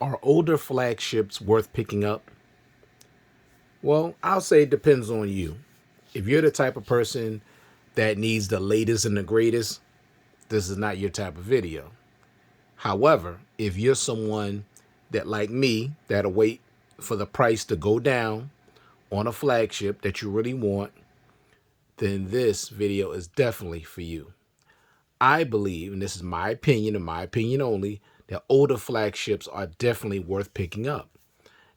Are older flagships worth picking up? Well, I'll say it depends on you. If you're the type of person that needs the latest and the greatest, this is not your type of video. However, if you're someone that, like me, that'll wait for the price to go down on a flagship that you really want, then this video is definitely for you. I believe, and this is my opinion and my opinion only, that older flagships are definitely worth picking up.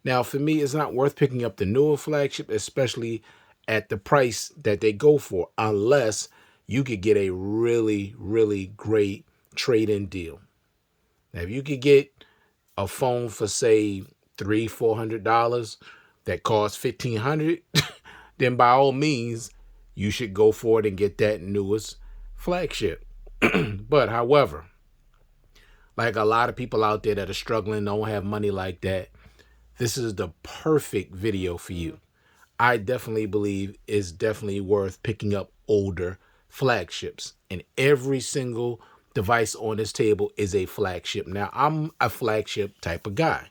Now, for me, it's not worth picking up the newer flagship, especially at the price that they go for, unless you could get a really, really great trade-in deal. Now, if you could get a phone for, say, $300-$400 that costs $1,500, then by all means, you should go for it and get that newest flagship. But however, like a lot of people out there that are struggling, don't have money like that, this is the perfect video for you. I definitely believe it's definitely worth picking up older flagships. And every single device on this table is a flagship. Now, I'm a flagship type of guy.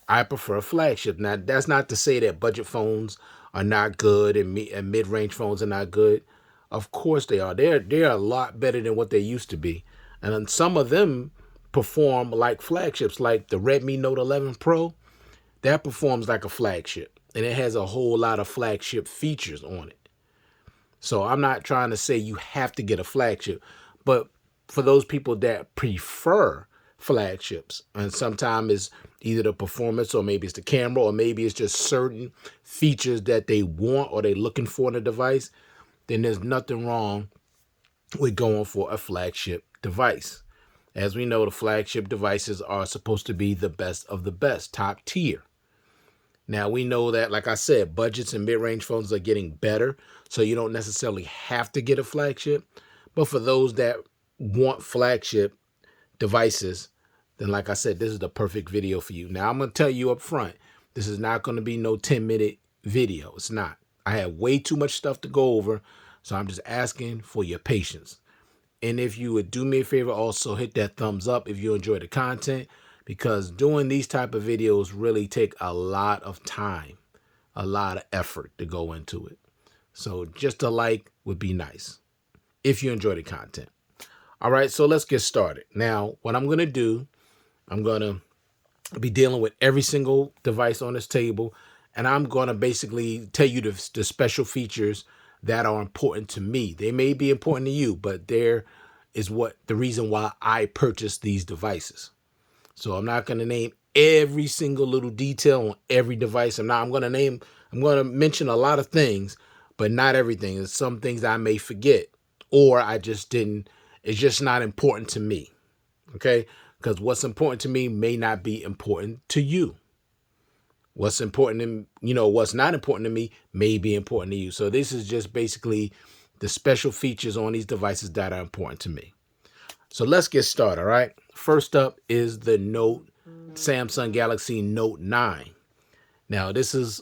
I prefer flagship. Now, that's not to say that budget phones are not good and mid-range phones are not good. Of course they are. They're a lot better than what they used to be. And then some of them perform like flagships, like the Redmi Note 11 Pro. That performs like a flagship, and it has a whole lot of flagship features on it. So I'm not trying to say you have to get a flagship, but for those people that prefer flagships, and sometimes it's either the performance or maybe it's the camera or maybe it's just certain features that they want or they're looking for in a device, then there's nothing wrong with going for a flagship device. As we know, the flagship devices are supposed to be the best of the best, top tier. Now, we know that, like I said, budgets and mid-range phones are getting better, so you don't necessarily have to get a flagship. But for those that want flagship devices, then like I said, this is the perfect video for you. Now, I'm going to tell you up front, this is not going to be no 10-minute video. It's not. I have way too much stuff to go over, so I'm just asking for your patience. And if you would do me a favor, also hit that thumbs up if you enjoy the content, because doing these type of videos really take a lot of time, a lot of effort to go into it. So just a like would be nice if you enjoy the content. All right, so let's get started. Now, what I'm going to do, I'm going to be dealing with every single device on this table, and I'm going to basically tell you the special features that are important to me. They may be important to you, but there is the reason why I purchased these devices. So I'm not going to name every single little detail on every device. I'm going to mention a lot of things, but not everything. There's some things I may forget, or it's just not important to me. Okay? Because what's important to me may not be important to you. What's important to, what's not important to me may be important to you. So this is just basically the special features on these devices that are important to me. So let's get started, all right? First up is the Samsung Galaxy Note 9. Now, this is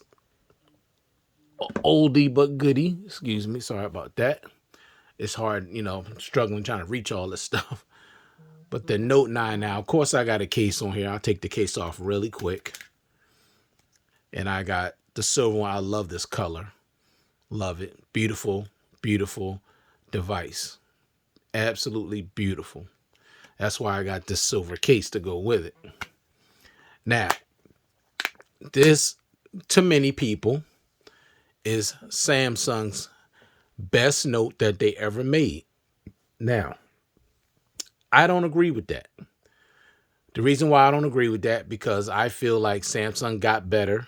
oldie but goodie. Excuse me, sorry about that. It's hard, I'm struggling trying to reach all this stuff. But the Note 9 now, of course I got a case on here. I'll take the case off really quick. And I got the silver one. I love this color. Love it. Beautiful, beautiful device. Absolutely beautiful. That's why I got this silver case to go with it. Now, this, to many people, is Samsung's best Note that they ever made. Now, I don't agree with that. The reason why I don't agree with that, because I feel like Samsung got better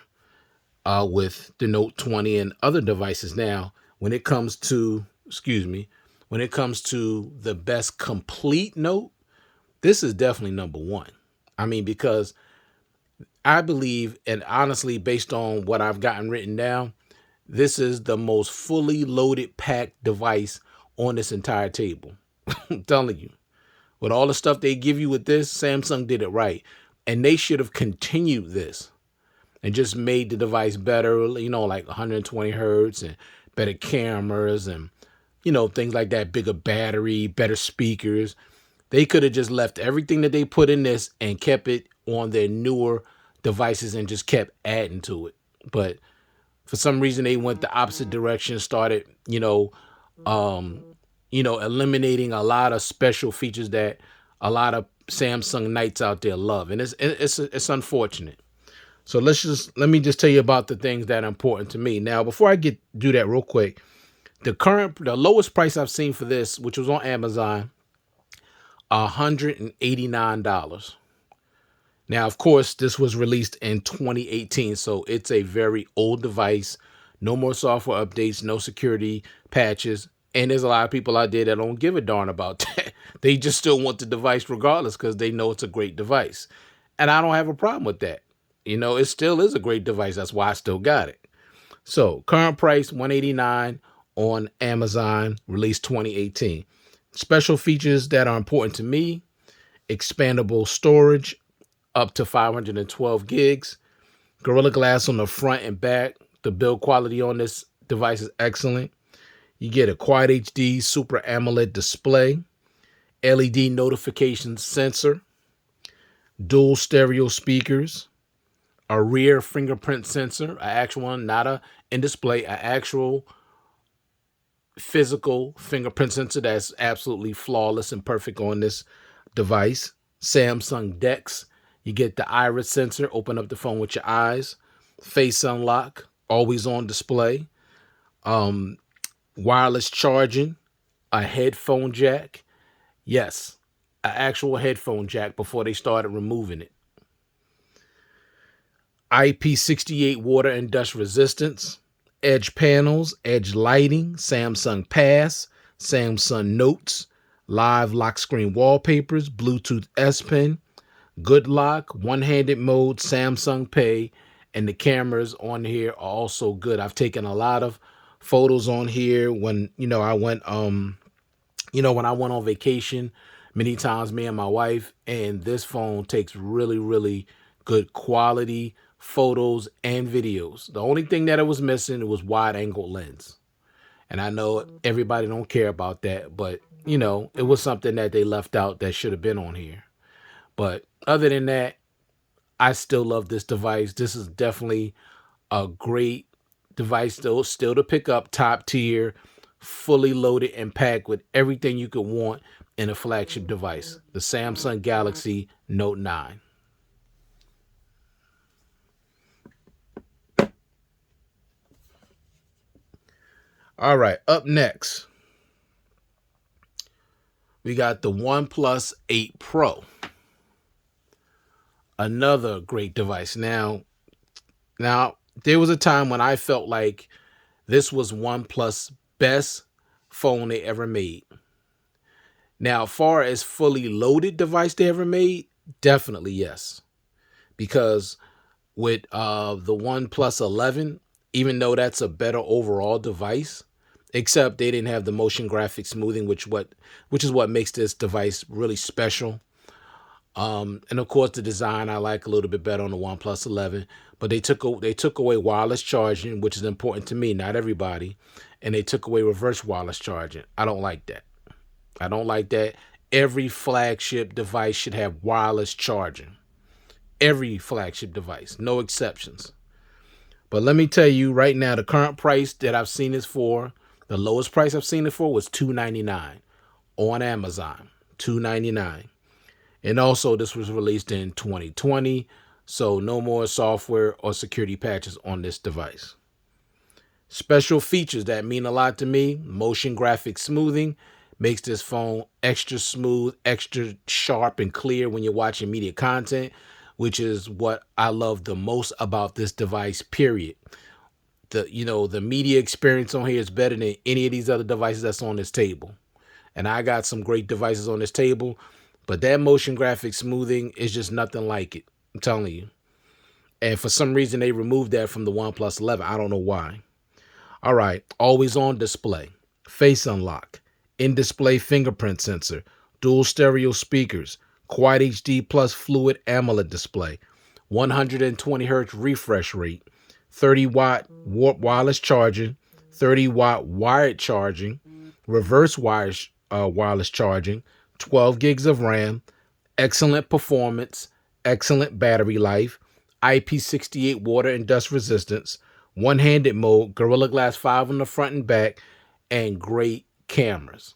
with the Note 20 and other devices. Now, when it comes to, when it comes to the best complete Note, this is definitely number one. I mean, because I believe, and honestly, based on what I've gotten written down, this is the most fully loaded packed device on this entire table. I'm telling you, with all the stuff they give you with this, Samsung did it right. And they should have continued this and just made the device better, like 120 hertz and better cameras and, things like that, bigger battery, better speakers. They could have just left everything that they put in this and kept it on their newer devices and just kept adding to it. But for some reason, they went the opposite direction, started, eliminating a lot of special features that a lot of Samsung Knights out there love, and it's unfortunate. So let me just tell you about the things that are important to me. Now, before I do that real quick, the lowest price I've seen for this, which was on Amazon, $189. Now, of course, this was released in 2018, so it's a very old device. No more software updates, no security patches. And there's a lot of people out there that don't give a darn about that. They just still want the device regardless because they know it's a great device. And I don't have a problem with that. It still is a great device. That's why I still got it. So current price, $189 on Amazon, released 2018. Special features that are important to me: expandable storage, up to 512 gigs, Gorilla Glass on the front and back. The build quality on this device is excellent. You get a Quad HD Super AMOLED display, LED notification sensor, dual stereo speakers, a rear fingerprint sensor, an actual one, not a in display, an actual physical fingerprint sensor that's absolutely flawless and perfect on this device. Samsung DeX. You get the iris sensor, open up the phone with your eyes. Face unlock, always on display. Wireless charging, a headphone jack. Yes, an actual headphone jack before they started removing it. IP68 water and dust resistance. Edge panels, edge lighting, Samsung Pass, Samsung Notes, live lock screen wallpapers, Bluetooth S Pen, Good Lock, one-handed mode, Samsung Pay, and the cameras on here are also good. I've taken a lot of photos on here when, I went, when I went on vacation many times, me and my wife, and this phone takes really, really good quality photos and videos. The only thing that it was missing, it was wide angle lens. And I know everybody don't care about that, but it was something that they left out that should have been on here. But other than that, I still love this device. This is definitely a great device, still to pick up, top tier, fully loaded and packed with everything you could want in a flagship device, the Samsung Galaxy Note 9. All right, up next, we got the OnePlus 8 Pro. Another great device. Now, there was a time when I felt like this was OnePlus' best phone they ever made. Now, as far as fully loaded device they ever made, definitely yes. Because with the OnePlus 11, even though that's a better overall device, except they didn't have the motion graphics smoothing, which is what makes this device really special. And of course, the design I like a little bit better on the OnePlus 11, but they took away wireless charging, which is important to me, not everybody, and they took away reverse wireless charging. I don't like that. I don't like that. Every flagship device should have wireless charging. Every flagship device, no exceptions. But let me tell you right now, the current price that I've seen this for, the lowest price I've seen it for was $299 on Amazon. $299. And also, this was released in 2020, so no more software or security patches on this device. Special features that mean a lot to me: motion graphics smoothing makes this phone extra smooth, extra sharp and clear when you're watching media content, which is what I love the most about this device, period. The media experience on here is better than any of these other devices that's on this table. And I got some great devices on this table, but that motion graphics smoothing is just nothing like it. I'm telling you. And for some reason, they removed that from the OnePlus 11. I don't know why. All right. Always on display. Face unlock. In-display fingerprint sensor. Dual stereo speakers. Quad HD plus fluid AMOLED display. 120 hertz refresh rate. 30-watt wireless charging. 30-watt wired charging. Reverse wireless charging. 12 gigs of RAM, excellent performance, excellent battery life, IP68 water and dust resistance, one-handed mode, Gorilla Glass 5 on the front and back, and great cameras.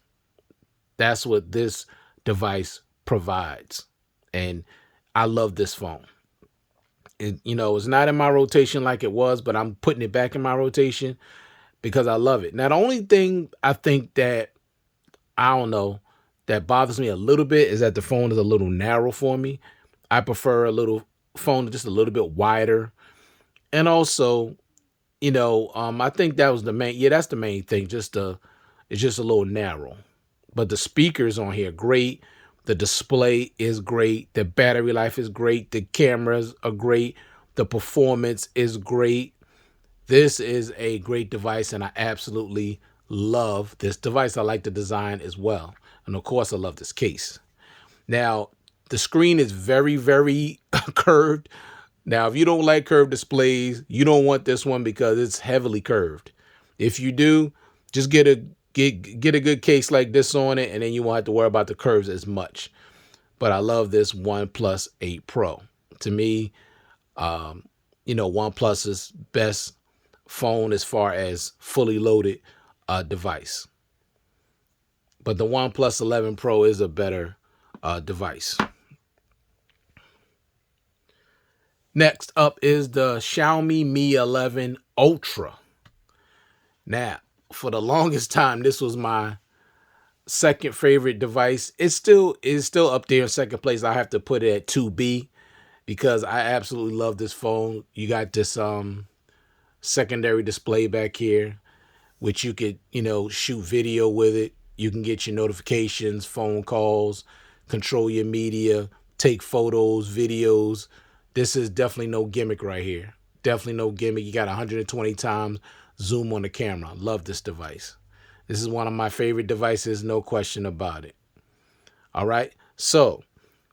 That's what this device provides. And I love this phone. It's not in my rotation like it was, but I'm putting it back in my rotation because I love it. Now, the only thing I think that, I don't know, that bothers me a little bit is that the phone is a little narrow for me. I prefer a little phone just a little bit wider. And also, I think that was the main, that's the main thing. It's just a little narrow. But the speakers on here, great. The display is great. The battery life is great. The cameras are great. The performance is great. This is a great device, and I absolutely love this device. I like the design as well. And of course, I love this case. Now, the screen is very, very curved. Now, if you don't like curved displays, you don't want this one because it's heavily curved. If you do, just get a good case like this on it, and then you won't have to worry about the curves as much. But I love this OnePlus 8 Pro. To me, OnePlus's best phone as far as fully loaded device. But the OnePlus 11 Pro is a better device. Next up is the Xiaomi Mi 11 Ultra. Now, for the longest time, this was my second favorite device. It's still up there in second place. I have to put it at 2B because I absolutely love this phone. You got this secondary display back here, which you could, shoot video with it. You can get your notifications, phone calls, control your media, take photos, videos. This is definitely no gimmick right here. Definitely no gimmick. You got 120 times zoom on the camera. Love this device. This is one of my favorite devices, no question about it. All right. So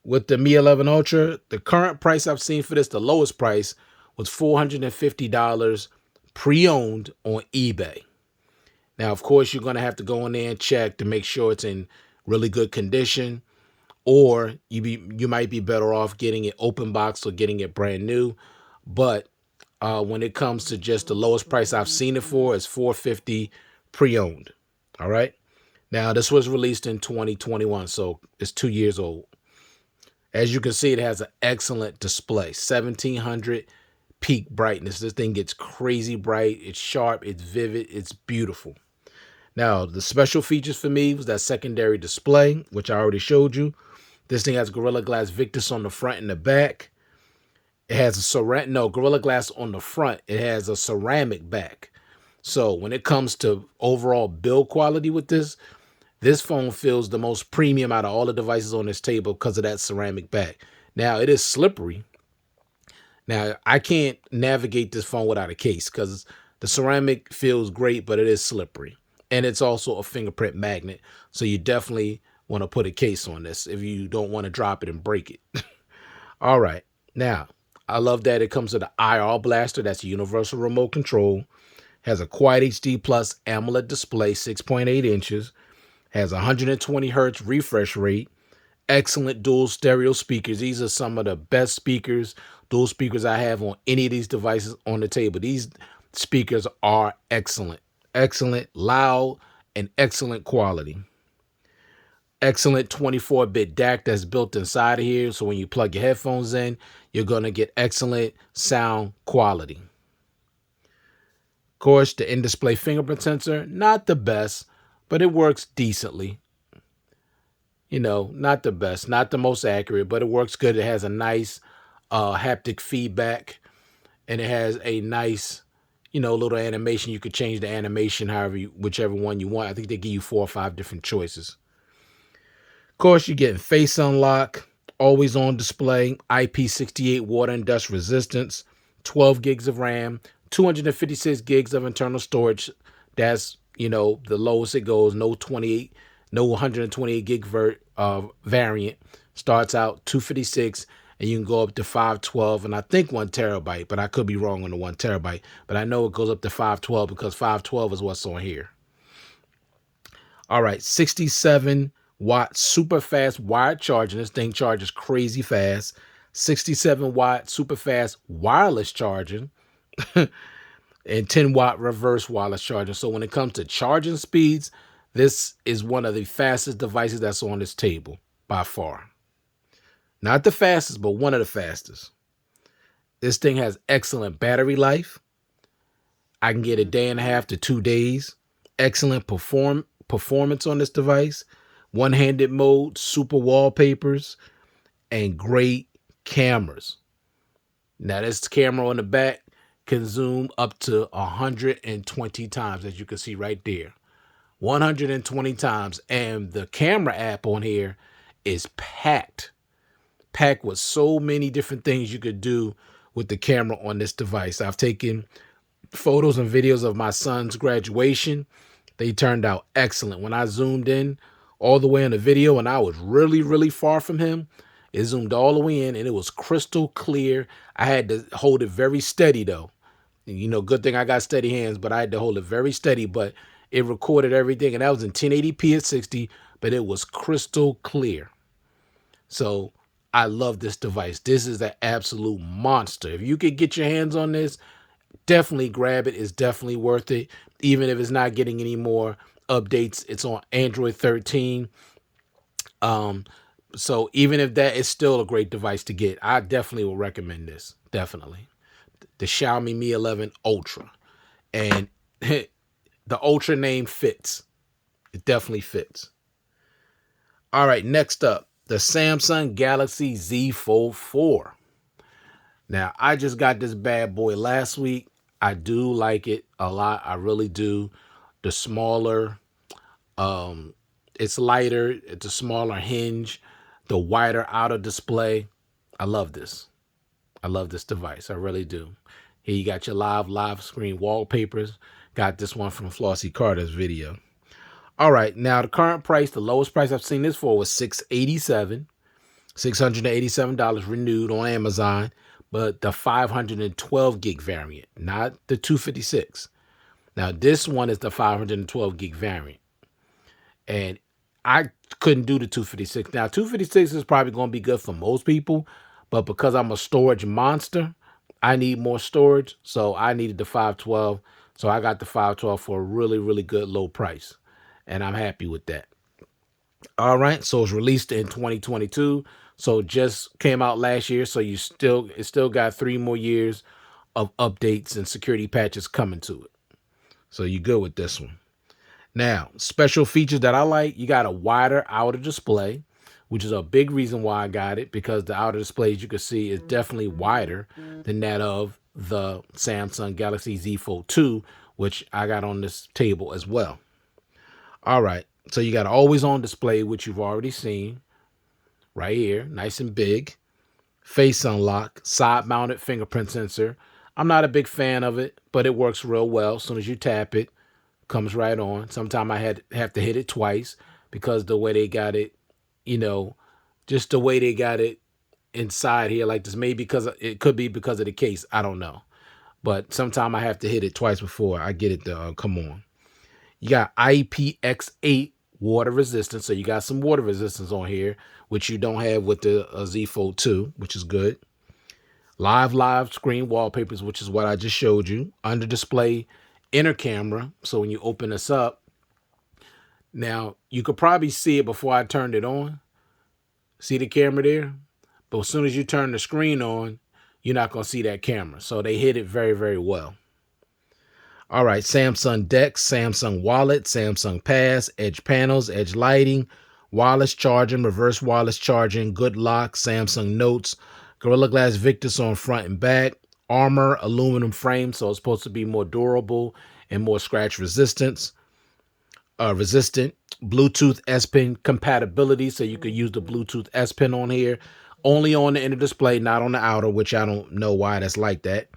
with the Mi 11 Ultra, the current price I've seen for this, the lowest price was $450 pre-owned on eBay. Now, of course, you're going to have to go in there and check to make sure it's in really good condition, or you might be better off getting it open box or getting it brand new. But when it comes to just the lowest price I've seen it for is $450 pre-owned. All right. Now, this was released in 2021, so it's 2 years old. As you can see, it has an excellent display, 1700 peak brightness. This thing gets crazy bright. It's sharp. It's vivid. It's beautiful. Now, the special features for me was that secondary display, which I already showed you. This thing has Gorilla Glass Victus on the front and the back. It has Gorilla Glass on the front. It has a ceramic back. So when it comes to overall build quality with this phone feels the most premium out of all the devices on this table because of that ceramic back. Now, it is slippery. Now, I can't navigate this phone without a case because the ceramic feels great, but it is slippery. And it's also a fingerprint magnet. So you definitely want to put a case on this if you don't want to drop it and break it. All right. Now, I love that it comes with an IR blaster. That's a universal remote control. Has a Quad HD Plus AMOLED display, 6.8 inches. Has 120 hertz refresh rate. Excellent dual stereo speakers. These are some of the best dual speakers I have on any of these devices on the table. These speakers are excellent. Excellent, loud, and excellent quality. Excellent 24-bit DAC that's built inside of here. So when you plug your headphones in, you're going to get excellent sound quality. Of course, the in-display fingerprint sensor, not the best, but it works decently. Not the best, not the most accurate, but it works good. It has a nice haptic feedback, and it has a nice, little animation. You could change the animation whichever one you want. I think they give you 4 or 5 different choices. Of course, you're getting face unlock, always on display, IP68 water and dust resistance, 12 gigs of RAM, 256 gigs of internal storage. That's, the lowest it goes. No 128 gig variant. Starts out 256, and you can go up to 512, and I think 1 terabyte, but I could be wrong on the 1 terabyte. But I know it goes up to 512 because 512 is what's on here. All right, 67 watt super fast wired charging. This thing charges crazy fast. 67-watt super fast wireless charging, and 10-watt reverse wireless charging. So when it comes to charging speeds, this is one of the fastest devices that's on this table by far. Not the fastest, but one of the fastest. This thing has excellent battery life. I can get a day and a half to 2 days. Excellent performance on this device. One-handed mode, super wallpapers, and great cameras. Now, this camera on the back can zoom up to 120 times, as you can see right there. 120 times. And the camera app on here is packed with so many different things you could do with the camera on this device. I've taken photos and videos of my son's graduation. They turned out excellent. When I zoomed in all the way in the video and I was really, really far from him, it zoomed all the way in and it was crystal clear. I had to hold it very steady though. You know, good thing I got steady hands, but I had to hold it very steady. But it recorded everything, and that was in 1080p at 60, but it was crystal clear. So I love this device. This is an absolute monster. If you could get your hands on this, definitely grab it. It's definitely worth it. Even if it's not getting any more updates, it's on Android 13. So even if that is still a great device to get, I definitely will recommend this. Definitely. The Xiaomi Mi 11 Ultra. And the Ultra name fits. It definitely fits. All right, next up, the Samsung Galaxy Z44. Now, I just got this bad boy last week. I do like it a lot. I really do. The smaller, it's lighter. It's a smaller hinge. The wider outer display. I love this. I love this device. I really do. Here you got your live screen wallpapers. Got this one from Flossie Carter's video. All right, now the current price, the lowest price I've seen this for was $687 renewed on Amazon, but the 512 gig variant, not the 256. Now this one is the 512 gig variant, and I couldn't do the 256. Now 256 is probably going to be good for most people, but because I'm a storage monster, I need more storage, so I needed the 512. So I got the 512 for a really, really good low price, and I'm happy with that. All right, so it's released in 2022, so it just came out last year, so it still got 3 more years of updates and security patches coming to it. So you're good with this one. Now, special features that I like, you got a wider outer display, which is a big reason why I got it, because the outer display, as you can see, is definitely wider than that of the Samsung Galaxy Z Fold 2, which I got on this table as well. All right, so you got always on display, which you've already seen right here, nice and big. Face unlock, side mounted fingerprint sensor. I'm not a big fan of it, but it works real well. As soon as you tap it, comes right on. Sometimes I have to hit it twice because the way they got it, you know, just the way they got it inside here like this. Maybe because it could be because of the case. I don't know. But sometimes I have to hit it twice before I get it to come on. You got IPX8 water resistance. So you got some water resistance on here, which you don't have with the Z Fold 2, which is good. Live screen wallpapers, which is what I just showed you. Under display inner camera. So when you open this up, now you could probably see it before I turned it on. See the camera there? But as soon as you turn the screen on, you're not going to see that camera. So they hid it very, very well. All right, Samsung Dex, Samsung Wallet, Samsung Pass, Edge panels, Edge lighting, wireless charging, reverse wireless charging, good lock, Samsung Notes, Gorilla Glass Victus on front and back, armor, aluminum frame, so it's supposed to be more durable and more scratch resistant. Bluetooth S Pen compatibility, so you could use the Bluetooth S Pen on here. Only on the inner display, not on the outer, which I don't know why that's like that.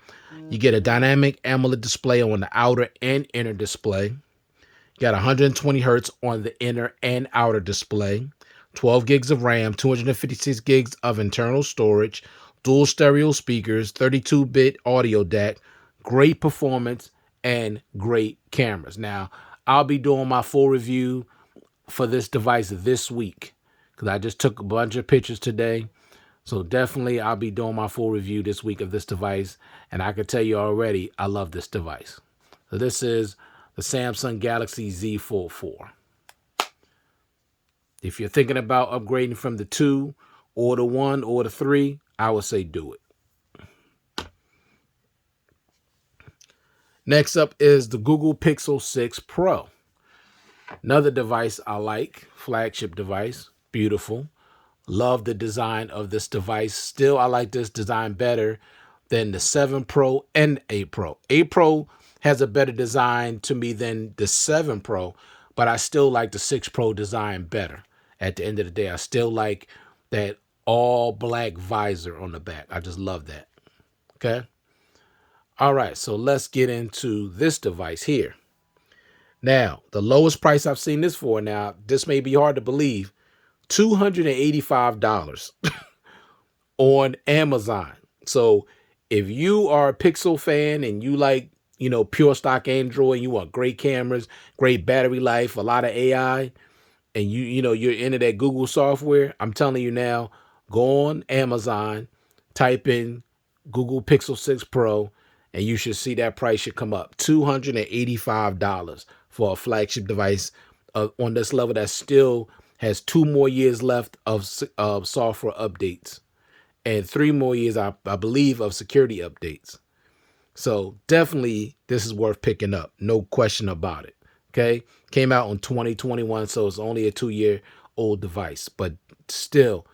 You get a dynamic AMOLED display on the outer and inner display. You got 120 hertz on the inner and outer display. 12 gigs of RAM, 256 gigs of internal storage, dual stereo speakers, 32-bit audio DAC, great performance, and great cameras. Now, I'll be doing my full review for this device this week because I just took a bunch of pictures today. So definitely I'll be doing my full review this week of this device. And I can tell you already, I love this device. So this is the Samsung Galaxy Z44. If you're thinking about upgrading from the 2 or the 1 or the 3, I would say do it. Next up is the Google Pixel 6 Pro. Another device I like, flagship device, beautiful. Love the design of this device. Still, I like this design better than the 7 Pro and 8 Pro. 8 Pro has a better design to me than the 7 Pro, but I still like the 6 Pro design better. At the end of the day, I still like that all black visor on the back. I just love that. Okay. All right, so let's get into this device here. Now, the lowest price I've seen this for, now, this may be hard to believe, $285 on Amazon. So if you are a Pixel fan and you like, pure stock Android, you want great cameras, great battery life, a lot of AI, and you're into that Google software, I'm telling you now, go on Amazon, type in Google Pixel 6 Pro, and you should see that price should come up. $285 for a flagship device on this level that still has 2 more years left of software updates and 3 more years, I believe, of security updates. So definitely this is worth picking up. No question about it. Okay. Came out in 2021, so it's only a 2-year-old device, but still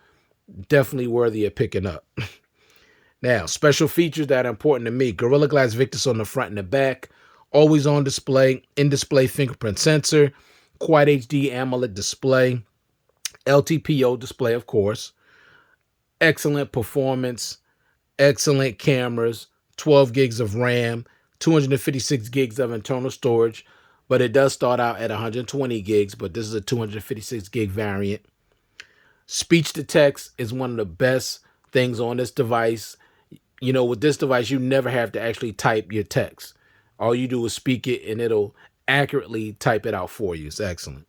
definitely worthy of picking up. Now, special features that are important to me. Gorilla Glass Victus on the front and the back. Always on display. In-display fingerprint sensor. Quad HD AMOLED display. LTPO display, of course. Excellent performance. Excellent cameras. 12 gigs of RAM. 256 gigs of internal storage. But it does start out at 120 gigs. But this is a 256 gig variant. Speech to text is one of the best things on this device. With this device, you never have to actually type your text. All you do is speak it and it'll accurately type it out for you. It's excellent.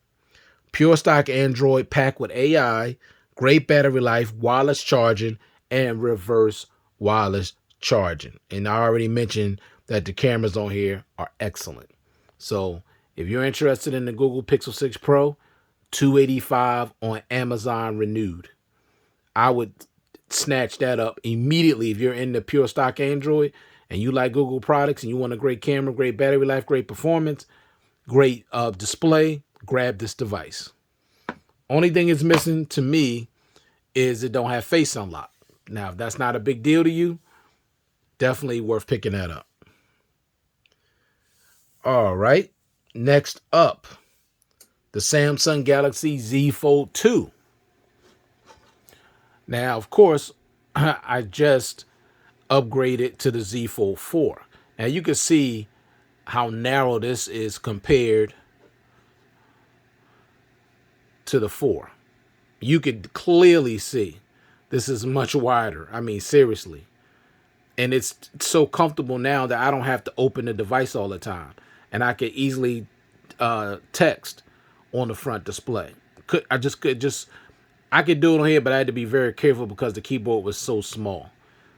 Pure stock Android packed with AI, great battery life, wireless charging, and reverse wireless charging. And I already mentioned that the cameras on here are excellent. So if you're interested in the Google Pixel 6 Pro, $285 on Amazon renewed. I would snatch that up immediately if you're in the pure stock Android and you like Google products and you want a great camera, great battery life, great performance, great display, grab this device. Only thing it's missing to me is it don't have face unlock. Now, if that's not a big deal to you, definitely worth picking that up. All right. Next up, the Samsung Galaxy Z Fold 2. Now, of course, I just upgraded to the Z Fold 4. Now, you can see how narrow this is compared to the 4. You could clearly see this is much wider. I mean, seriously. And it's so comfortable now that I don't have to open the device all the time. And I could easily text on the front display. I could do it on here, but I had to be very careful because the keyboard was so small.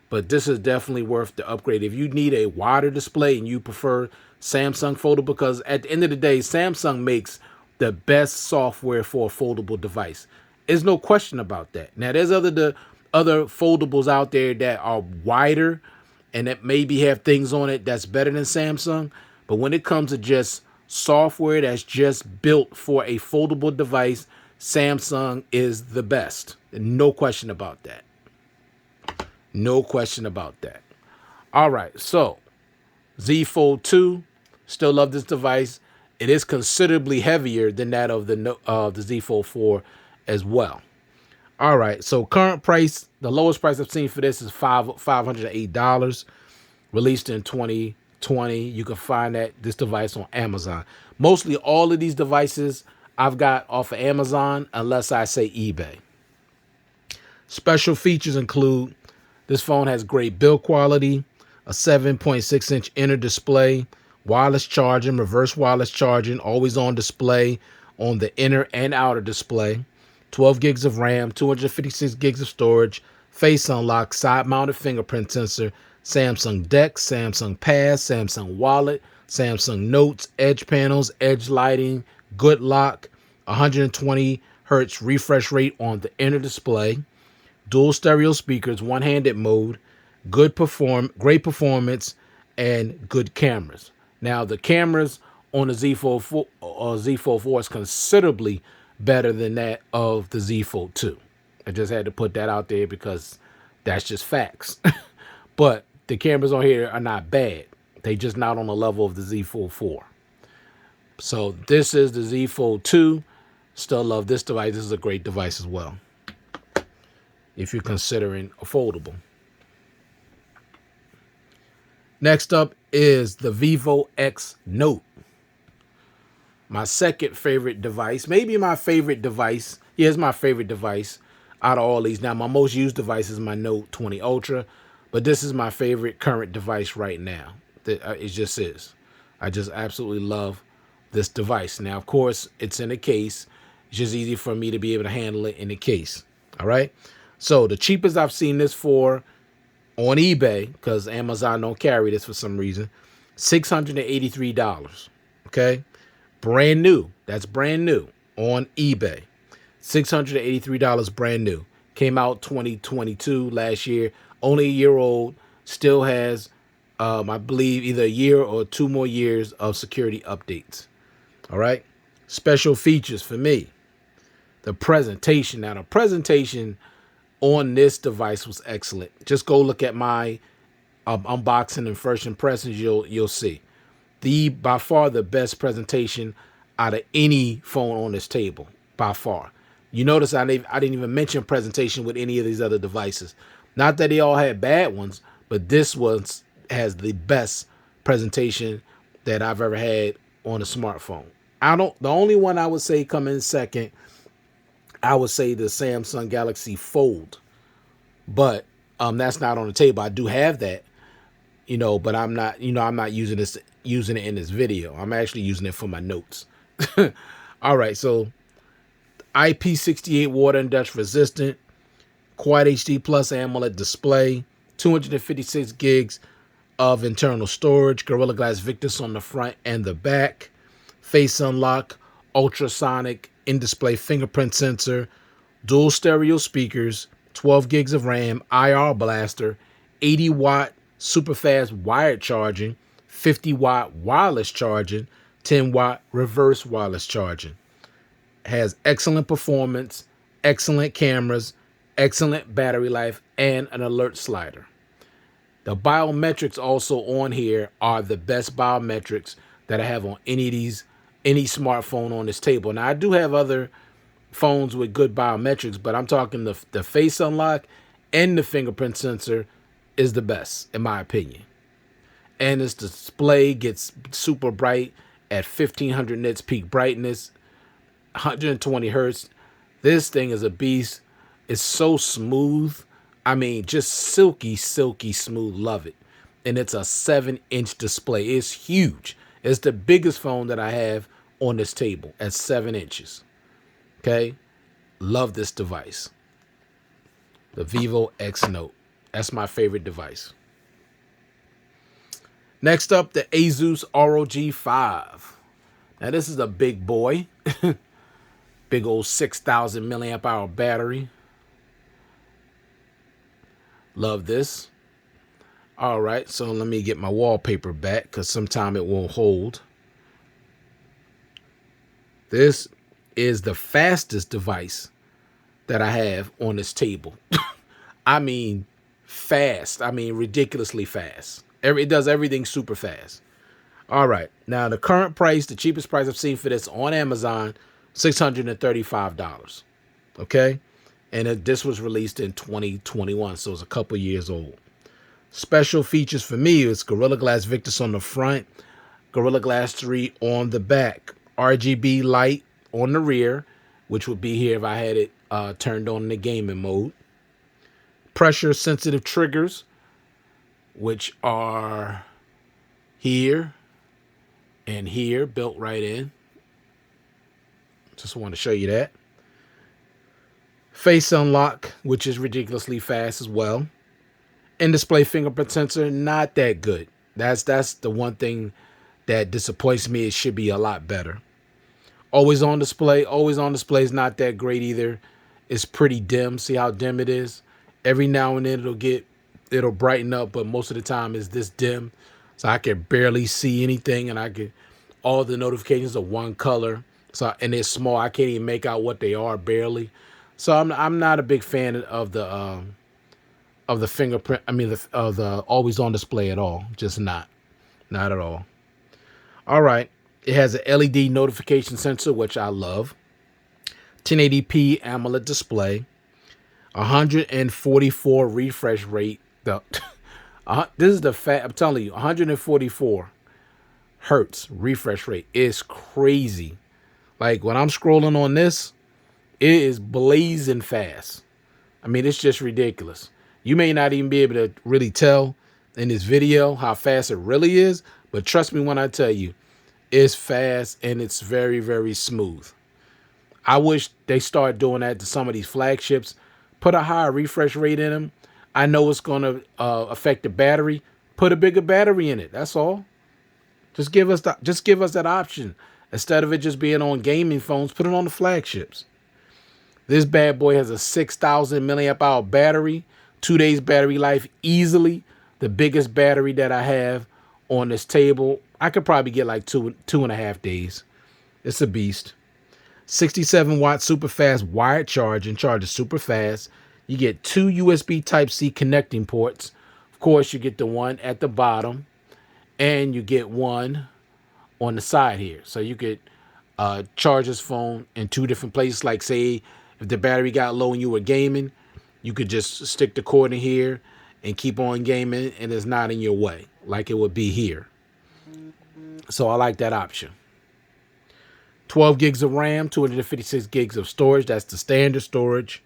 But this is definitely worth the upgrade. If you need a wider display and you prefer Samsung Foldable, because at the end of the day, Samsung makes the best software for a foldable device. There's no question about that. Now, there's other foldables out there that are wider and that maybe have things on it that's better than Samsung. But when it comes to just software that's just built for a foldable device, Samsung is the best. No question about that. No question about that. All right, so Z Fold 2, still love this device. It is considerably heavier than that of the Z Fold 4 as well. All right, so current price, the lowest price I've seen for this is $508, released in 2020. You can find this device on Amazon. Mostly all of these devices I've got off of Amazon, unless I say eBay. Special features include this phone has great build quality, a 7.6-inch inner display, wireless charging, reverse wireless charging, always on display on the inner and outer display, 12 gigs of RAM, 256 gigs of storage, face unlock, side mounted fingerprint sensor, Samsung Dex, Samsung Pass, Samsung Wallet, Samsung Notes, edge panels, edge lighting, good lock, 120 hertz refresh rate on the inner display, dual stereo speakers, one-handed mode, great performance, and good cameras. Now the cameras on the Z44 is considerably better than that of the Z Fold 2. I just had to put that out there because that's just facts. But the cameras on here are not bad. They just not on the level of the Z Fold 4. So this is the Z Fold 2. Still love this device. This is a great device as well, if you're considering a foldable. Next up is the Vivo X Note. My second favorite device, maybe my favorite device. Yeah, it's my favorite device out of all these. Now, my most used device is my Note 20 Ultra, but this is my favorite current device right now. It just is. I just absolutely love this device. Now, of course, it's in a case. It's just easy for me to be able to handle it in a case. All right. So the cheapest I've seen this for on eBay, because Amazon don't carry this for some reason, $683. Okay. Brand new. That's brand new on eBay. $683 brand new. Came out 2022 last year. Only a year old. Still has, I believe, either a year or 2 more years of security updates. All right. Special features for me. The presentation. Now, the presentation on this device was excellent. Just go look at my unboxing and first impressions. You'll see by far the best presentation out of any phone on this table, by far. You notice I didn't even mention presentation with any of these other devices. Not that they all had bad ones, but this one has the best presentation that I've ever had on a smartphone. The only one I would say come in second, I would say the Samsung Galaxy Fold, but that's not on the table. I do have that, but I'm not using it in this video. I'm actually using it for my notes. All right, so IP68 water and dust resistant, Quad HD Plus AMOLED display, 256 gigs of internal storage, Gorilla Glass Victus on the front and the back, face unlock, ultrasonic in-display fingerprint sensor, dual stereo speakers, 12 gigs of RAM, IR blaster, 80-watt super fast wired charging, 50-watt wireless charging, 10-watt reverse wireless charging. Has excellent performance, excellent cameras, excellent battery life, and an alert slider. The biometrics also on here are the best biometrics that I have on any smartphone on this table. Now, I do have other phones with good biometrics, but I'm talking the face unlock and the fingerprint sensor is the best, in my opinion. And its display gets super bright at 1500 nits peak brightness, 120 hertz. This thing is a beast. It's so smooth. I mean, just silky smooth. Love it. And it's a 7-inch display. It's huge. It's the biggest phone that I have on this table at 7 inches. Okay. Love this device. The Vivo X Note. That's my favorite device. Next up, the Asus ROG5. Now, this is a big boy. Big old 6,000 milliamp hour battery. Love this. All right, so let me get my wallpaper back because sometime it won't hold. This is the fastest device that I have on this table. I mean, fast. I mean, ridiculously fast. It does everything super fast. All right, now the current price, the cheapest price I've seen for this on Amazon, $635. Okay, and this was released in 2021, so it's a couple years old. Special features for me is Gorilla Glass Victus on the front, Gorilla Glass 3 on the back, RGB light on the rear, which would be here if I had it turned on in the gaming mode. Pressure sensitive triggers, which are here and here, built right in. Just want to show you that. Face unlock, which is ridiculously fast as well. In-display fingerprint sensor, not that good. That's the one thing that disappoints me. It should be a lot better. Always on display. Always on display is not that great either. It's pretty dim. See how dim it is? Every now and then it'll brighten up, but most of the time it's this dim. So I can barely see anything, and all the notifications are one color. So, and it's small. I can't even make out what they are, barely. So I'm not a big fan of the fingerprint. I mean, of the always on display at all. Just not at all. All right. It has an LED notification sensor, which I love. 1080p AMOLED display. 144 refresh rate. This is the fact. I'm telling you, 144 hertz refresh rate is crazy. Like when I'm scrolling on this, it is blazing fast. I mean, it's just ridiculous. You may not even be able to really tell in this video how fast it really is, but trust me when I tell you, it's fast and it's very, very smooth. I wish they start doing that to some of these flagships. Put a higher refresh rate in them. I know it's going to affect the battery. Put a bigger battery in it. That's all. Just give us that option. Instead of it just being on gaming phones, put it on the flagships. This bad boy has a 6,000 milliamp hour battery, 2 days battery life easily. The biggest battery that I have on this table. I could probably get like 2.5 days. It's a beast. 67 watt super fast wired charging. Charges super fast. You get 2 USB Type-C connecting ports. Of course, you get the one at the bottom, and you get one on the side here. So you could charge this phone in 2 different places. Like say if the battery got low and you were gaming, you could just stick the cord in here and keep on gaming, and it's not in your way like it would be here. So I like that option. 12 gigs of RAM, 256 gigs of storage. That's the standard storage.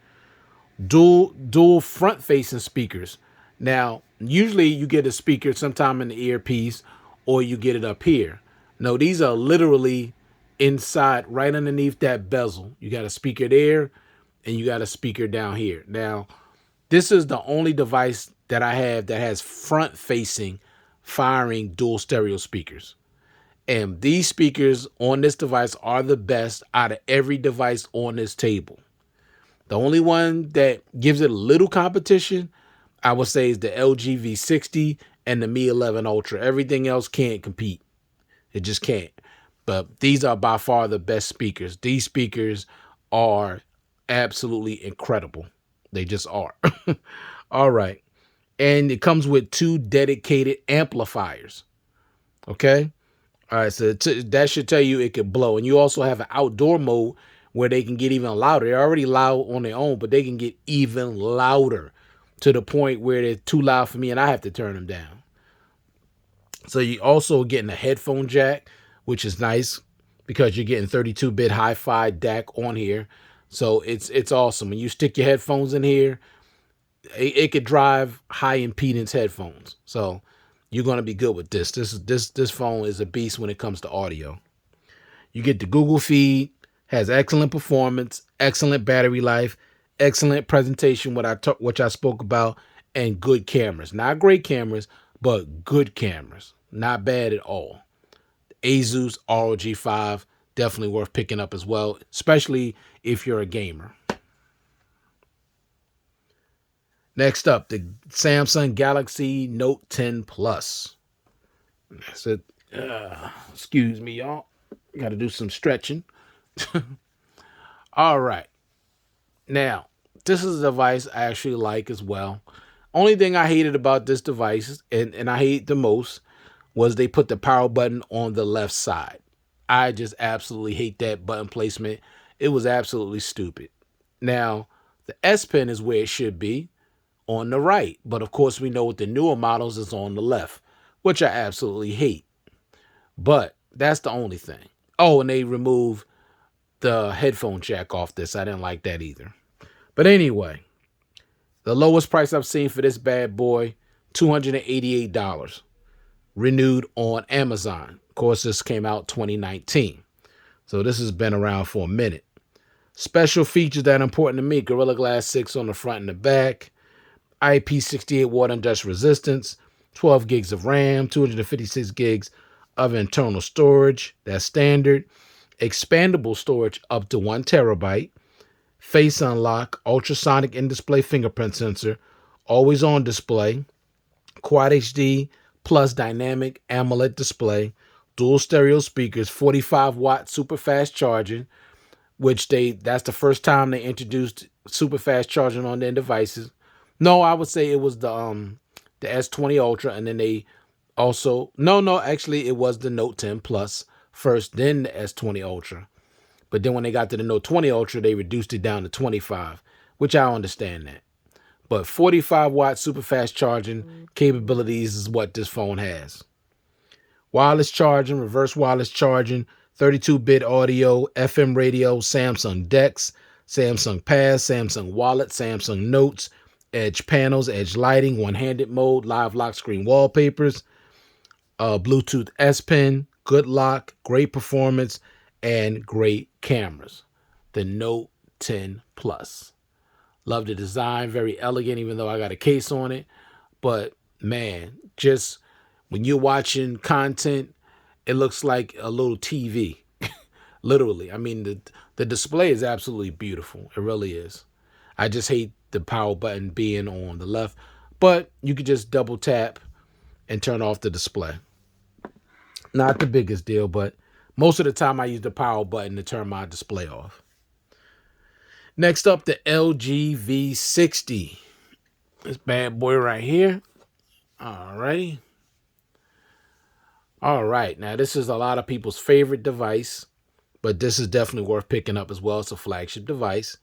Dual front-facing speakers. Now, usually you get a speaker sometime in the earpiece, or you get it up here. No, these are literally inside, right underneath that bezel. You got a speaker there, and you got a speaker down here. Now, this is the only device that I have that has front-facing firing dual stereo speakers. And these speakers on this device are the best out of every device on this table. The only one that gives it a little competition, I would say, is the LG V60 and the Mi 11 Ultra. Everything else can't compete. It just can't. But these are by far the best speakers. These speakers are absolutely incredible. They just are. All right. And it comes with 2 dedicated amplifiers. Okay. All right. So that should tell you it could blow. And you also have an outdoor mode where they can get even louder. They're already loud on their own, but they can get even louder to the point where they're too loud for me and I have to turn them down. So you also getting a headphone jack, which is nice because you're getting 32-bit hi-fi DAC on here. So it's awesome. When you stick your headphones in here, it could drive high impedance headphones. So you're going to be good with this. This phone is a beast when it comes to audio. You get the Google feed, has excellent performance, excellent battery life, excellent presentation, which I spoke about, and good cameras. Not great cameras, but good cameras. Not bad at all. The Asus RG5, definitely worth picking up as well, especially if you're a gamer. Next up, the Samsung Galaxy Note 10 Plus. That's it. Excuse me, y'all. Got to do some stretching. All right. Now, this is a device I actually like as well. Only thing I hated about this device, and I hate the most, was they put the power button on the left side. I just absolutely hate that button placement. It was absolutely stupid. Now, the S Pen is where it should be, on the right. But of course, we know with the newer models is on the left, which I absolutely hate. But that's the only thing. Oh, and they removed the headphone jack off this. I didn't like that either. But anyway, the lowest price I've seen for this bad boy, $288, renewed on Amazon. Of course, this came out 2019. So this has been around for a minute. Special features that are important to me: Gorilla Glass 6 on the front and the back, IP68 water and dust resistance, 12 gigs of RAM, 256 gigs of internal storage. That's standard. Expandable storage up to 1 terabyte. Face unlock, ultrasonic in-display fingerprint sensor, always on display, Quad HD plus dynamic AMOLED display, dual stereo speakers, 45-watt super fast charging, which that's the first time they introduced super fast charging on their devices. No, I would say it was the S20 Ultra, and then they also actually it was the Note 10 Plus first, then the S20 Ultra. But then when they got to the Note 20 Ultra, they reduced it down to 25, which I understand that. But 45-watt super fast charging capabilities is what this phone has. Wireless charging, reverse wireless charging, 32-bit audio, FM radio, Samsung DeX, Samsung Pass, Samsung Wallet, Samsung Notes, edge panels, edge lighting, one-handed mode, live lock screen wallpapers, Bluetooth S Pen, good lock, great performance, and great cameras. The Note 10 Plus. Love the design, very elegant, even though I got a case on it. But man, just when you're watching content, it looks like a little TV. Literally. I mean, the display is absolutely beautiful. It really is. I just hate the power button being on the left, but you could just double tap and turn off the display. Not the biggest deal, but most of the time I use the power button to turn my display off. Next up, the LG V60. This bad boy right here. Alrighty. All right. Now, this is a lot of people's favorite device, but this is definitely worth picking up as well. It's a flagship device.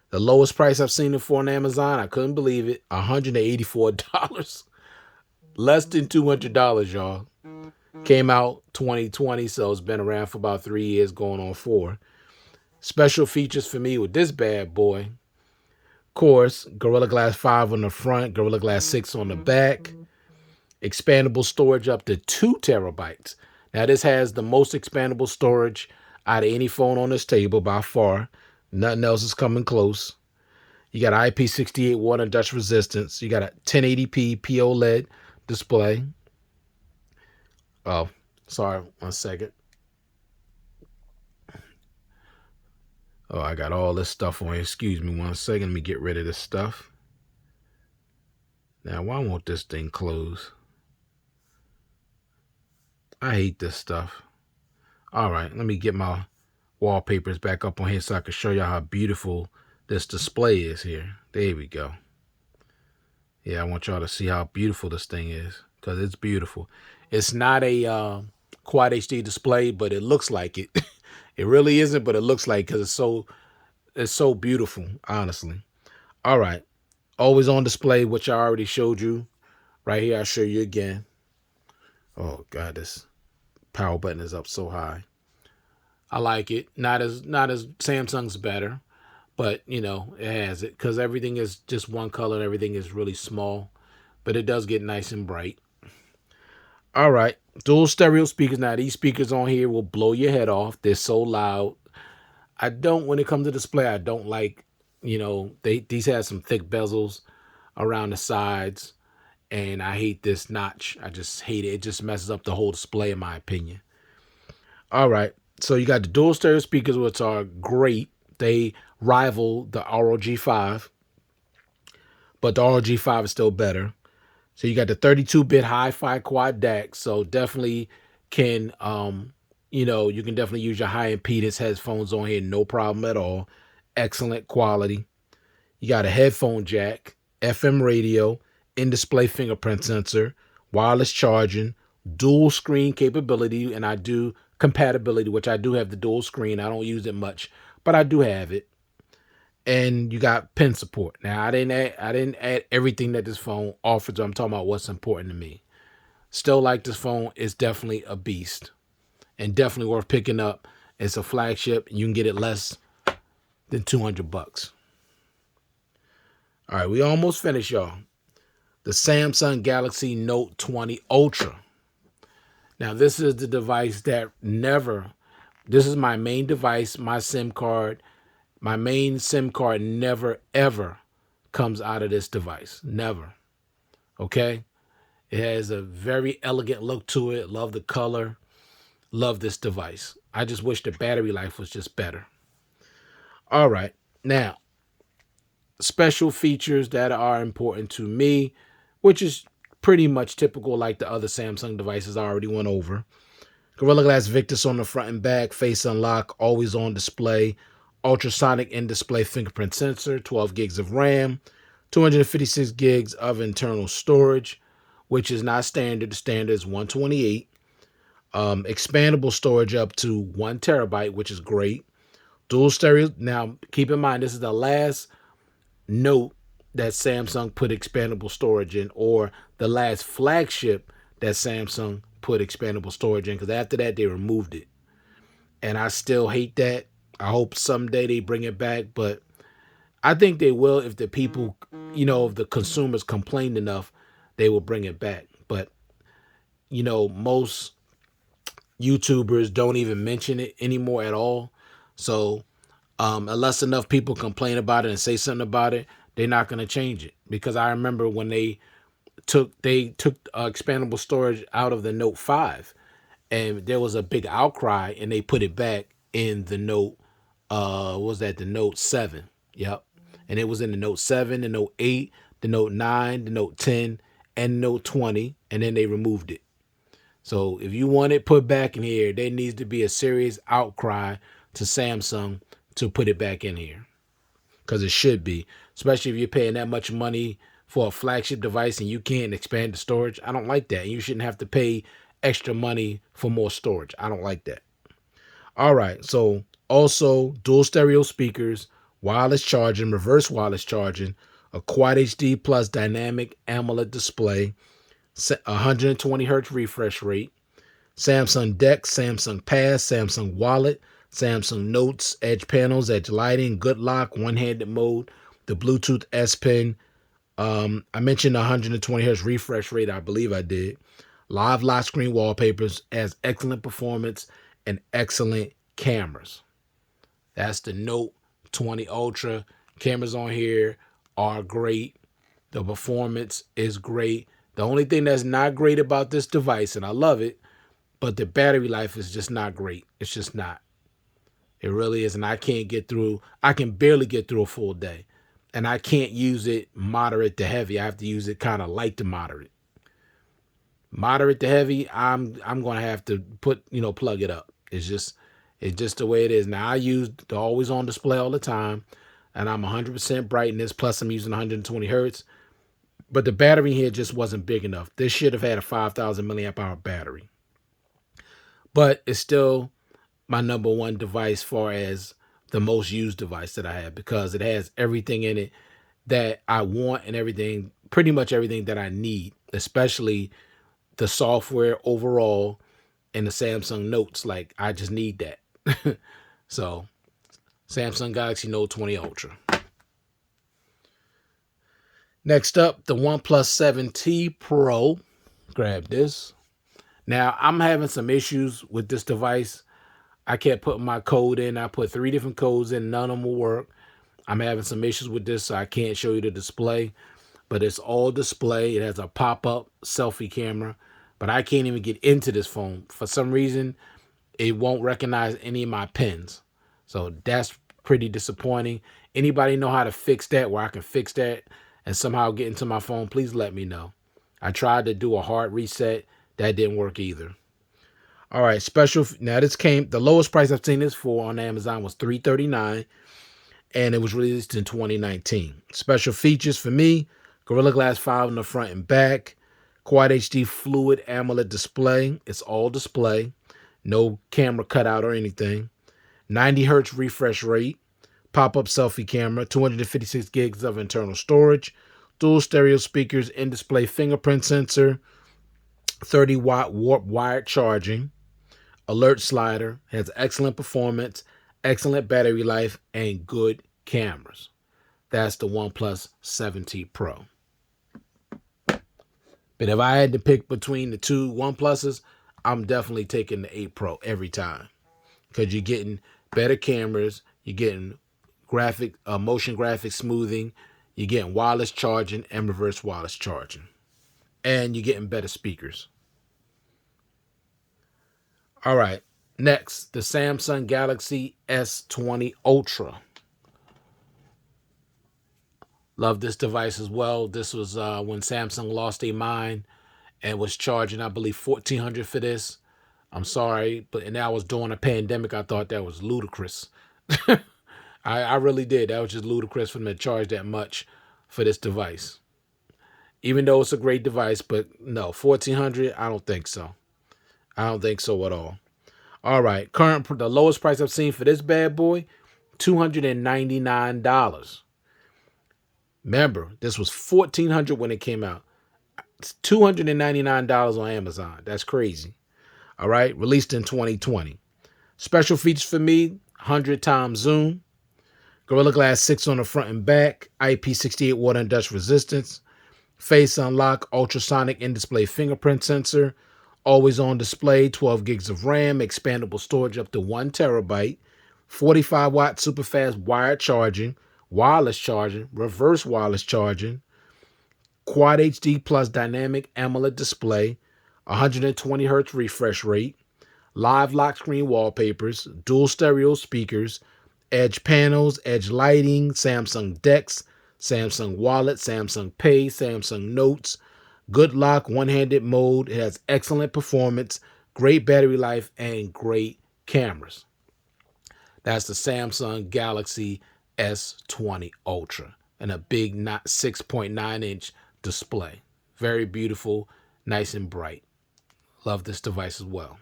The lowest price I've seen it for on Amazon, I couldn't believe it, $184. Less than $200, y'all. Came out 2020, so it's been around for about 3 years, going on 4. Special features for me with this bad boy. Of course, Gorilla Glass 5 on the front, Gorilla Glass 6 on the back. Expandable storage up to 2 terabytes. Now, this has the most expandable storage out of any phone on this table by far. Nothing else is coming close. You got IP68 water and dust resistance. You got a 1080p POLED display. Oh, sorry, 1 second. Oh, I got all this stuff on here. Excuse me 1 second. Let me get rid of this stuff. Now, why won't this thing close? I hate this stuff. All right, let me get my wallpapers back up on here so I can show y'all how beautiful this display is here. There we go. Yeah, I want y'all to see how beautiful this thing is, because it's beautiful. It's not a Quad HD display, but it looks like it. It really isn't, but it looks like, because it's so beautiful, honestly. All right, always on display, which I already showed you. Right here, I'll show you again. Oh God, this power button is up so high. I like it. Not as Samsung's better, but you know, it has it, because everything is just one color and everything is really small, but it does get nice and bright. All right, dual stereo speakers. Now, these speakers on here will blow your head off. They're so loud. When it comes to display, I don't like, these have some thick bezels around the sides, and I hate this notch. I just hate it. It just messes up the whole display, in my opinion. All right, so you got the dual stereo speakers, which are great. They rival the ROG5, but the ROG5 is still better. So you got the 32-bit hi-fi quad DAC, so definitely can, you can definitely use your high impedance headphones on here, no problem at all. Excellent quality. You got a headphone jack, FM radio, in-display fingerprint sensor, wireless charging, dual screen capability, and I do compatibility, which I do have the dual screen. I don't use it much, but I do have it. And you got pen support. Now, I didn't add everything that this phone offers. I'm talking about what's important to me. Still like this phone. It's definitely a beast and definitely worth picking up. It's a flagship. You can get it less than $200. All right, we almost finished, y'all. The Samsung Galaxy Note 20 Ultra. Now, this is the device that this is my main device, my SIM card, My main SIM card never, ever comes out of this device. Never. Okay? It has a very elegant look to it. Love the color. Love this device. I just wish the battery life was just better. All right. Now, special features that are important to me, which is pretty much typical like the other Samsung devices I already went over. Gorilla Glass Victus on the front and back, face unlock, always on display, ultrasonic in-display fingerprint sensor, 12 gigs of RAM, 256 gigs of internal storage, which is not standard. The standard is 128. Expandable storage up to 1 terabyte, which is great. Dual stereo. Now, keep in mind, this is the last Note that Samsung put expandable storage in, or the last flagship that Samsung put expandable storage in, because after that they removed it, and I still hate that. I hope someday they bring it back, but I think they will. If the people, if the consumers complain enough, they will bring it back. But most YouTubers don't even mention it anymore at all. So unless enough people complain about it and say something about it, they're not going to change it. Because I remember when they took expandable storage out of the Note 5, and there was a big outcry, and they put it back in the Note. What was that? The Note 7. Yep. And it was in the Note 7, the Note 8, the Note 9, the Note 10, and Note 20, and then they removed it. So if you want it put back in here, there needs to be a serious outcry to Samsung to put it back in here, because it should be, especially if you're paying that much money for a flagship device and you can't expand the storage. I don't like that. And you shouldn't have to pay extra money for more storage. I don't like that. All right. So also dual stereo speakers, wireless charging, reverse wireless charging, a Quad HD plus dynamic AMOLED display, 120 hertz refresh rate, Samsung DeX, Samsung Pass, Samsung Wallet, Samsung Notes, edge panels, edge lighting, good lock, one-handed mode, the Bluetooth S Pen. I mentioned 120 hertz refresh rate. I believe I did. Live lock screen wallpapers, has excellent performance and excellent cameras. That's the Note 20 Ultra. Cameras on here are great. The performance is great. The only thing that's not great about this device, and I love it, but the battery life is just not great. It's just not. It really is. And I can barely get through a full day. And I can't use it moderate to heavy. I have to use it kind of light to moderate. Moderate to heavy, I'm going to have to plug it up. It's just the way it is. Now I use the always on display all the time, and I'm 100% brightness, plus I'm using 120 hertz. But the battery here just wasn't big enough. This should have had a 5,000 milliamp hour battery. But it's still my number one device far as the most used device that I have, because it has everything in it that I want and everything, pretty much everything that I need, especially the software overall and the Samsung Notes. Like, I just need that. So, Samsung Galaxy Note 20 Ultra. Next up, the OnePlus 7T Pro. Grab this. Now, I'm having some issues with this device. I kept putting my code in. I put 3 different codes in. None of them will work. I'm having some issues with this, so I can't show you the display. But it's all display. It has a pop-up selfie camera. But I can't even get into this phone. For some reason, it won't recognize any of my pins. So that's pretty disappointing. Anybody know how to fix that, where I can fix that and somehow get into my phone? Please let me know. I tried to do a hard reset. That didn't work either. All right, now this the lowest price I've seen this for on Amazon was $339, and it was released in 2019. Special features for me: Gorilla Glass 5 on the front and back, Quad HD Fluid AMOLED display. It's all display, no camera cutout or anything. 90 hertz refresh rate, pop-up selfie camera, 256 gigs of internal storage, dual stereo speakers, in-display fingerprint sensor, 30-watt warp wired charging, alert slider, has excellent performance, excellent battery life, and good cameras. That's the OnePlus 7T Pro. But if I had to pick between the two OnePluses, I'm definitely taking the 8 Pro every time, because you're getting better cameras, you're getting motion graphic smoothing. You're getting wireless charging and reverse wireless charging. And you're getting better speakers. All right. Next, the Samsung Galaxy S20 Ultra. Love this device as well. This was when Samsung lost their mind and was charging, I believe, $1,400 for this. I'm sorry, but and that was during a pandemic. I thought that was ludicrous. I really did. That was just ludicrous for them to charge that much for this device. Even though it's a great device, but no, $1,400, I don't think so. I don't think so at all. All right, the lowest price I've seen for this bad boy, $299. Remember, this was $1,400 when it came out. It's $299 on Amazon. That's crazy. All right, released in 2020. Special features for me: 100 times zoom, Gorilla Glass 6 on the front and back, IP68 water and dust resistance, face unlock, ultrasonic in-display fingerprint sensor, always on display, 12 gigs of RAM, expandable storage up to 1 terabyte, 45 watt super fast wired charging, wireless charging, reverse wireless charging, Quad HD plus dynamic AMOLED display, 120 hertz refresh rate, live lock screen wallpapers, dual stereo speakers, edge panels, edge lighting, Samsung DeX, Samsung Wallet, Samsung Pay, Samsung Notes, good lock, one-handed mode. It has excellent performance, great battery life, and great cameras. That's the Samsung Galaxy S20 Ultra and a big 6.9-inch display. Very beautiful, nice and bright. Love this device as well.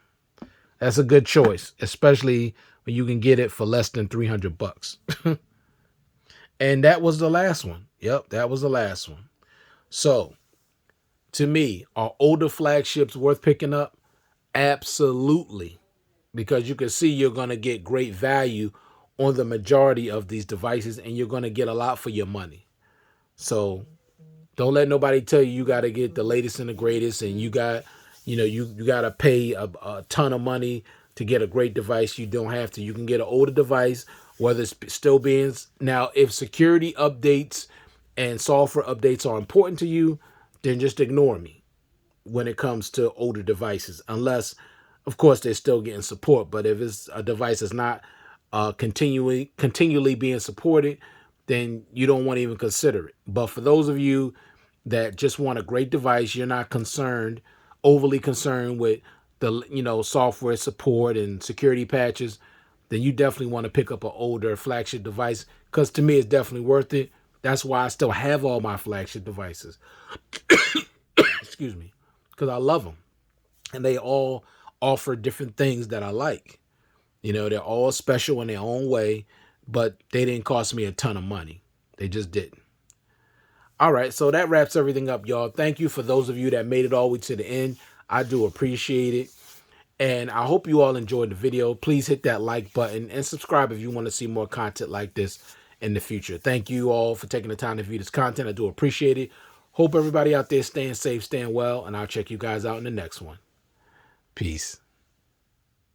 That's a good choice, especially when you can get it for less than $300. And that was the last one. Yep, that was the last one. So, to me, are older flagships worth picking up? Absolutely. Because you can see you're going to get great value on the majority of these devices, and you're going to get a lot for your money. So, don't let nobody tell you got to get the latest and the greatest, and you got to pay a ton of money to get a great device. You don't have to. You can get an older device, whether it's still being... Now, if security updates and software updates are important to you, then just ignore me when it comes to older devices. Unless, of course, they're still getting support. But if it's a device that's not continually being supported, then you don't want to even consider it. But for those of you that just want a great device, you're not overly concerned with the software support and security patches, then you definitely want to pick up an older flagship device, because to me it's definitely worth it. That's why I still have all my flagship devices. Excuse me, because I love them, and they all offer different things that I like. They're all special in their own way, but they didn't cost me a ton of money. They just didn't. All right, so that wraps everything up, y'all. Thank you for those of you that made it all the way to the end. I do appreciate it. And I hope you all enjoyed the video. Please hit that like button and subscribe if you want to see more content like this in the future. Thank you all for taking the time to view this content. I do appreciate it. Hope everybody out there staying safe, staying well, and I'll check you guys out in the next one. Peace.